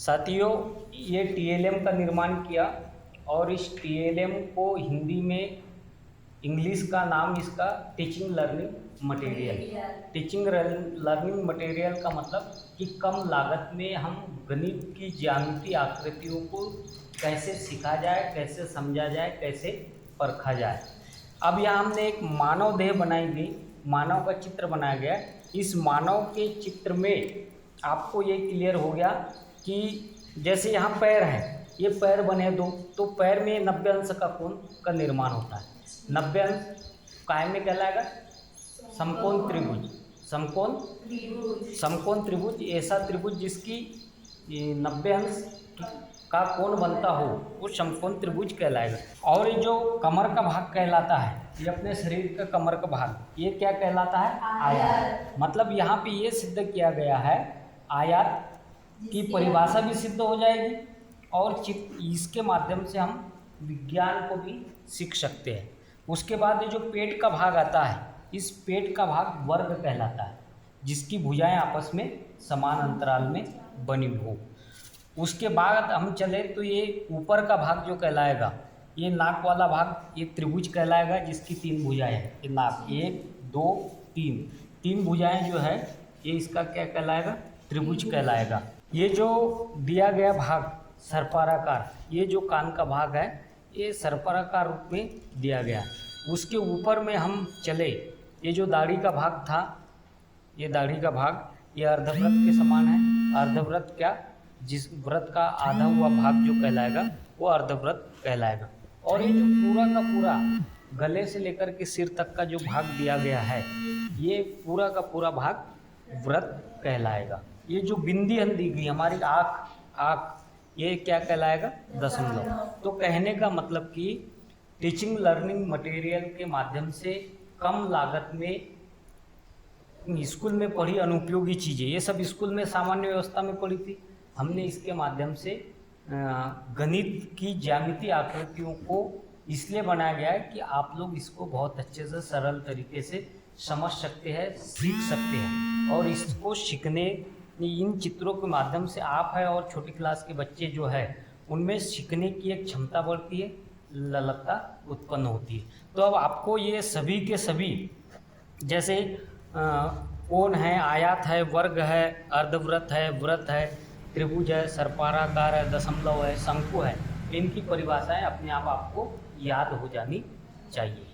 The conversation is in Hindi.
साथियों, ये टीएलएम का निर्माण किया और इस टीएलएम को हिंदी में इंग्लिश का नाम इसका टीचिंग लर्निंग मटेरियल का मतलब कि कम लागत में हम गणित की ज्यामितीय आकृतियों को कैसे सीखा जाए, कैसे समझा जाए, कैसे परखा जाए। अब यहाँ हमने एक मानव देह बनाई गई, मानव का चित्र बनाया गया। इस मानव के चित्र में आपको ये क्लियर हो गया कि जैसे यहाँ पैर है, ये पैर बने दो, तो पैर में 90 अंश का कोण का निर्माण होता है। 90 अंश काय में कहलाएगा? समकोण त्रिभुज। समकोण त्रिभुज ऐसा त्रिभुज जिसकी 90 अंश का कोण बनता हो, वो समकोण त्रिभुज कहलाएगा। और ये जो कमर का भाग कहलाता है, ये अपने शरीर का कमर का भाग, ये क्या कहलाता है? आयत। मतलब यहाँ पे ये सिद्ध किया गया है, आयत की परिभाषा भी सिद्ध हो जाएगी और इसके माध्यम से हम विज्ञान को भी सीख सकते हैं। उसके बाद ये जो पेट का भाग आता है, इस पेट का भाग वर्ग कहलाता है, जिसकी भुजाएं आपस में समान अंतराल में बनी हो। उसके बाद हम चले तो ये ऊपर का भाग जो कहलाएगा, ये नाक वाला भाग, ये त्रिभुज कहलाएगा, जिसकी 3 भुजाएं हैं। ये नाक 1 2 3 भुजाएं जो है, ये इसका क्या कहलाएगा? त्रिभुज कहलाएगा। ये जो दिया गया भाग सर्पाकार, ये जो कान का भाग है, ये सर्पाकार रूप में दिया गया। उसके ऊपर में हम चले, ये जो दाढ़ी का भाग था, ये दाढ़ी का भाग, ये अर्धवृत्त के समान है। अर्धवृत्त क्या? जिस वृत्त का आधा हुआ भाग जो कहलाएगा, वो अर्धवृत्त कहलाएगा। और ये जो पूरा का पूरा गले से लेकर के सिर तक का जो भाग दिया गया है, ये पूरा का पूरा भाग वृत्त कहलाएगा। ये जो बिंदी दी गई हमारी आँख, ये क्या कहलाएगा? दशमलव। तो कहने का मतलब कि टीचिंग लर्निंग मटेरियल के माध्यम से कम लागत में स्कूल में पढ़ी अनुपयोगी चीज़ें, ये सब स्कूल में सामान्य व्यवस्था में पढ़ी थी, हमने इसके माध्यम से गणित की ज्यामितीय आकृतियों को इसलिए बनाया गया है कि आप लोग इसको बहुत अच्छे से सरल तरीके से समझ सकते हैं, सीख सकते हैं। और इसको सीखने, इन चित्रों के माध्यम से आप है और छोटी क्लास के बच्चे जो है, उनमें सीखने की एक क्षमता बढ़ती है, ललकता उत्पन्न होती है। तो अब आपको ये सभी के सभी, जैसे कोण है, आयत है, वर्ग है, अर्धवृत्त है, वृत्त है, त्रिभुज है, सर्पाकार है, दशमलव है, शंकु है, इनकी परिभाषाएं अपने आप आपको याद हो जानी चाहिए।